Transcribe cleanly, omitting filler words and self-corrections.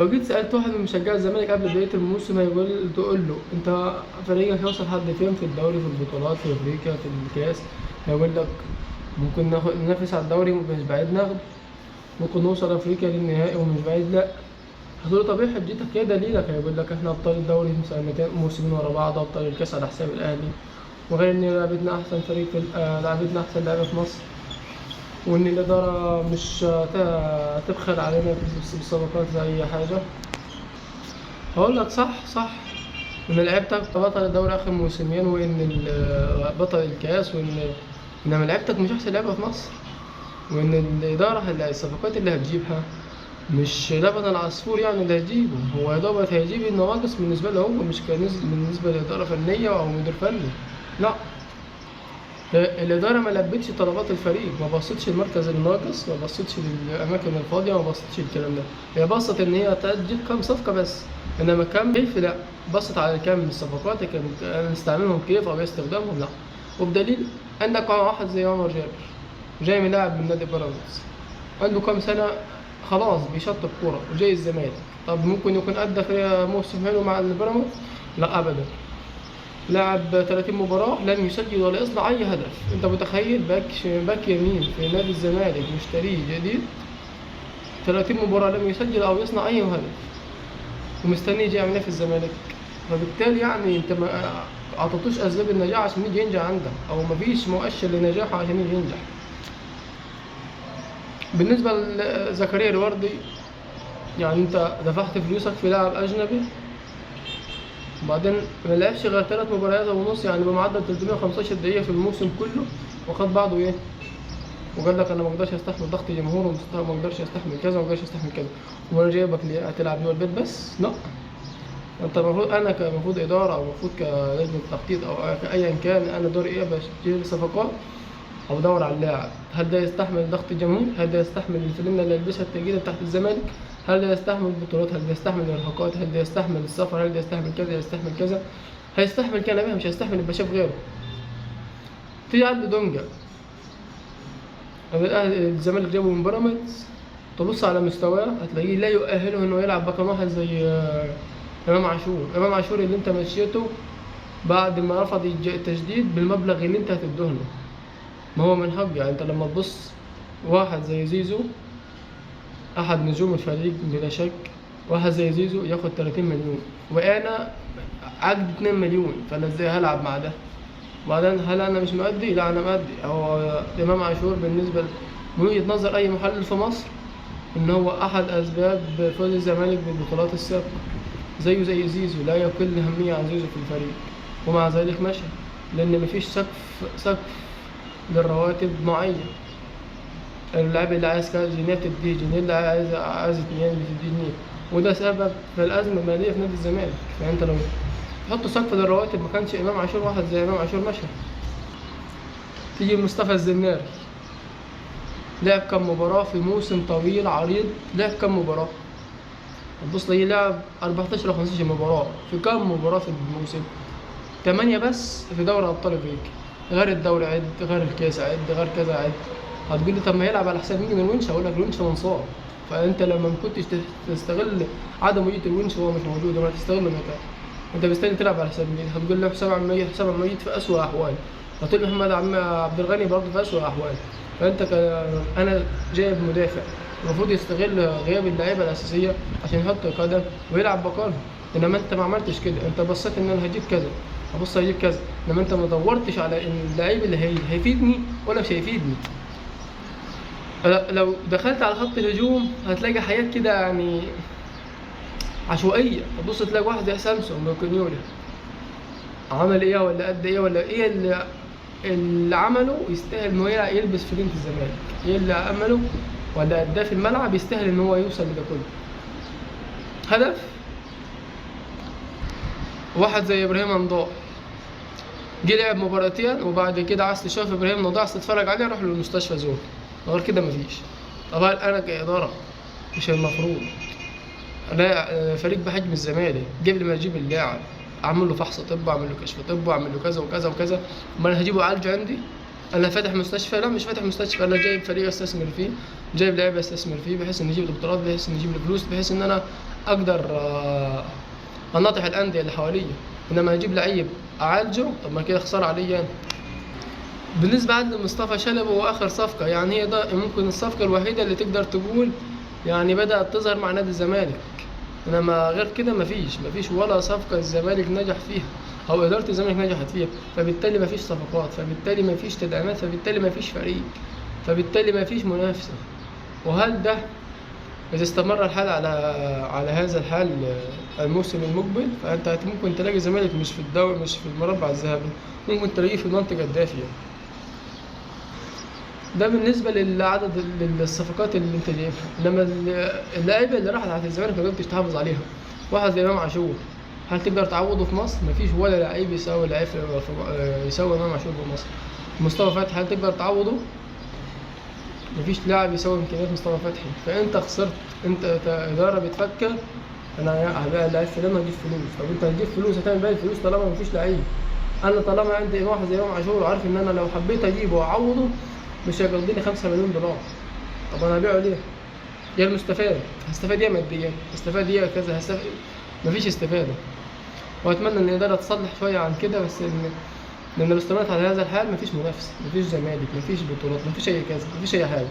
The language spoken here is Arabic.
لو جيت سألت واحد من مشجعي الزمالك قبل بداية الموسم تقول له أنت فريقك هيوصل لحد فين في الدوري، في البطولات، في أفريقيا، في الكاس؟ هيقول لك ممكن ننافس على الدوري ومش بعيد ناخده، ممكن نوصل أفريقيا للنهائي ومش بعيد لأ. هتقول له طب إيه حجتك، إيه دليلك؟ هيقول لك إحنا أبطال الدوري موسمين ورا بعض، أبطال الكاس على حساب الأهلي، وغير إن لعبتنا أحسن فريق في لعبتنا أحسن لعبة في مصر، وإن الإدارة مش تبخل علينا بالصفقات زي أي حاجة. هقول لك صح ان لعيبتك بطل الدوري اخر موسمين، وان بطل الكاس، انما لعيبتك مش احسن لعيبه في مصر، وان الاداره الصفقات اللي هتجيبها مش لبن العصفور يعني اللي هتجيبه، هو يا دوبك هيجيب النواقص بالنسبه له هو، مش بالنسبه لاداره فنيه او مدير فني. لا، الاداره ما لبتش طلبات الفريق، ما بصتش المركز الناقص، ما بصتش للاماكن الفاضيه، ما بصتش الكلام ده. هي بصت ان هي تجيب كام صفقه بس، انما كام كيف لا، بصت على كام من الصفقات كان نستعملهم كيف او استخدامهم لا. وبدليل عندك واحد زي عمر جابر جاي ملاعب من نادي بيراميدز، عنده كام سنه، خلاص بيشطب كوره وجاي الزمالك. طب ممكن يكون ادى في موسم حلو مع البيراميدز؟ لا ابدا. لعب 30 مباراة لم يسجل ولا يصنع أي هدف. أنت متخيل باك يمين في نادي الزمالك مشتريه جديد 30 مباراة لم يسجل أو يصنع أي هدف، ومستني يجي يعمل إيه في الزمالك؟ فبالتالي يعني أنت ما أعطيتوش أسباب النجاح عشان يجي ينجح عندك، أو مفيش مؤشر لنجاحه عشان يجي ينجح. بالنسبة لزكريا الوردي، يعني أنت دفعت فلوسك في لاعب أجنبي، وبعدين ما لعبش غير 3 مباريات ونص، يعني بمعدل 315 دقيقة في الموسم كله، وخد بعضه ايه؟ وقال لك انا ما اقدرش استحمل ضغط جمهور، وما اقدرش استحمل كذا، وما اقدرش استحمل كذا، وانا جايبك ليه؟ هتلعب جوه البيت بس؟ لا. انت المفروض، انا كمفروض اداره، او المفروض كلجنه تخطيط، او كايا كان، انا دوري ايه؟ بشتري صفقات او ادور على اللاعب، هل ده يستحمل ضغط الجمهور؟ هل ده يستحمل الفانلة اللي يلبسها التقيله تحت الزمالك؟ هل ده يستحمل البطولات؟ هل ده يستحمل الارهاقات؟ هل ده يستحمل السفر؟ هل ده يستحمل كذا؟ يستحمل كذا؟ هيستحمل كان بيها، مش هيستحمل يبقى شاف غيره. تيجي عند دونجا، الزمالك جابه من بيراميدز، تبص على مستواه هتلاقيه لا يؤهله انه يلعب رقم واحد زي امام عاشور. امام عاشور اللي انت مشيته بعد ما رفض التجديد بالمبلغ اللي انت هتدهله، ما هو من حق. يعني انت لما تبص واحد زي زيزو، احد نجوم الفريق بلا شك، واحد زي زيزو ياخد 30 مليون، وانا عقد 2 مليون، فانا ازاي هلعب مع ده؟ وبعدين هل انا مش مؤدي؟ لا انا مؤدي. هو امام عاشور بالنسبه من وجهه نظر اي محلل في مصر ان هو احد اسباب فوز الزمالك بالبطولات السابقه، زيه زي زيزو، لا يقل اهميه عن زيزو في الفريق، ومع ذلك مشى، لان مفيش سقف للرواتب معين. اللاعب اللي عايز كذا جنيه بتديه جنيه، اللي عايز 2 بتديه 2، وده سبب في الازمه الماليه في نادي الزمالك. فانت لو تحط سقف للرواتب ما كانش امام عاشور، واحد زي امام عاشور مشى. تيجي مصطفى الزناري، لعب كم مباراه في موسم طويل عريض؟ لعب كم مباراه؟ تبص ليه لعب 14 او 15 مباراه في كم مباراه في الموسم؟ 8 بس في دوري ابطال افريقيا، غير الدوري عد، غير الكاس عد، غير كذا عد. هتقول لي طب ما يلعب على حساب مين؟ الونش. هقول لك الونش منصاب، فانت لما ما كنتش تستغل عدم وجود الونش، هو مش موجود، وما تستغله متى؟ انت مستني تلعب على حساب مين؟ هتقول لي حسام عبد المجيد في اسوء احوال، هتقول لي محمد عبد الغني برضه في اسوء احوال. فانت انا جايب مدافع المفروض يستغل غياب اللعيبه الاساسيه عشان يحط قدم ويلعب بقالهم، انما انت ما عملتش كده. انت بصيت ان انا هجيب كذا، هبص هجيب كذا، انما انت ما دورتش على ان اللعيب اللي هيفيدني ولا مش هيفيدني. لو دخلت على خط الهجوم هتلاقي حاجات كده يعني عشوائيه. تبص تلاقي واحد زي سامسون بوكونيولا عمل ايه، ولا قد ايه، ولا ايه اللي عمله يستاهل ان هو يلبس في بنت الزمالك؟ ايه اللي عمله ولا اداه في الملعب يستاهل ان هو يوصل لده كله؟ هدف. واحد زي ابراهيم نضاع جه لعب مباراتين، وبعد كده عايز تشوف ابراهيم نضاع تتفرج عليه روح للمستشفى زون، غير كده مفيش. طبعا انا كاداره مش المفروض انا فريق بحجم الزمالك قبل ما اجيب اللاعب اعمل له فحص طبي، اعمل له كشف طبي، اعمل له كذا وكذا وكذا؟ امال انا هجيبه اعالجه عندي؟ انا فاتح مستشفى؟ لا مش فاتح مستشفى، انا جايب فريق استثمر فيه، جايب لعيبه استثمر فيه، بحيث ان يجيب له بطولات، بحيث ان يجيب له فلوس، بحيث ان انا اقدر اناطح الانديه اللي حواليا. انما اجيب لعيب اعالجه، طب ما كده خساره عليا انا. بالنسبه عاد لمصطفى شلبي، هو اخر صفقه، يعني هي ده ممكن الصفقه الوحيده اللي تقدر تقول يعني بدات تظهر مع نادي الزمالك. انما غير كده مفيش ولا صفقه الزمالك نجح فيها او اداره الزمالك نجحت فيها. فبالتالي مفيش صفقات، فبالتالي مفيش تدعيمات، فبالتالي مفيش فريق، فبالتالي مفيش منافسه. وهل ده إذا استمر الحال على هذا الحال الموسم المقبل، فأنت ممكن تلاقي الزمالك مش في الدوري، مش في المربع الذهبي، ممكن تلاقيه في المنطقة الدافية. ده بالنسبة للعدد الصفقات اللي أنت جايبها. إنما اللعيبة اللي راحت على الزمالك ما قدرتش تحافظ عليها. واحد زي إمام عاشور، هل تقدر تعوضه في مصر؟ مفيش ولا لعيب يساوي لعيب يساوي إمام عاشور في مصر. مصطفى فتحي هل تقدر تعوضه؟ مفيش لاعب يساوي امكانيات مصطفى فتحي. فانت خسرت، انت اداره بتفكر انا هبيع اللاعب فلان هجيب فلوس. طب انت هتجيب فلوس، هتعمل بيها الفلوس طالما مفيش لعيب؟ انا طالما عندي واحد زي امام عاشور وعارف ان انا لو حبيت اجيبه واعوضه مش هيقضيني 5 مليون دولار، طب انا هبيعه ليه؟ ايه المستفاد؟ هستفاد ايه ماديا؟ هستفاد ايه كذا؟ هستفاد؟ مفيش استفاده. واتمنى ان الاداره تصلح شويه عن كده، بس لان لو استمرت على هذا الحال مفيش منافسه، مفيش زمالك، مفيش بطولات، مفيش اي كذا، مفيش اي حاجه.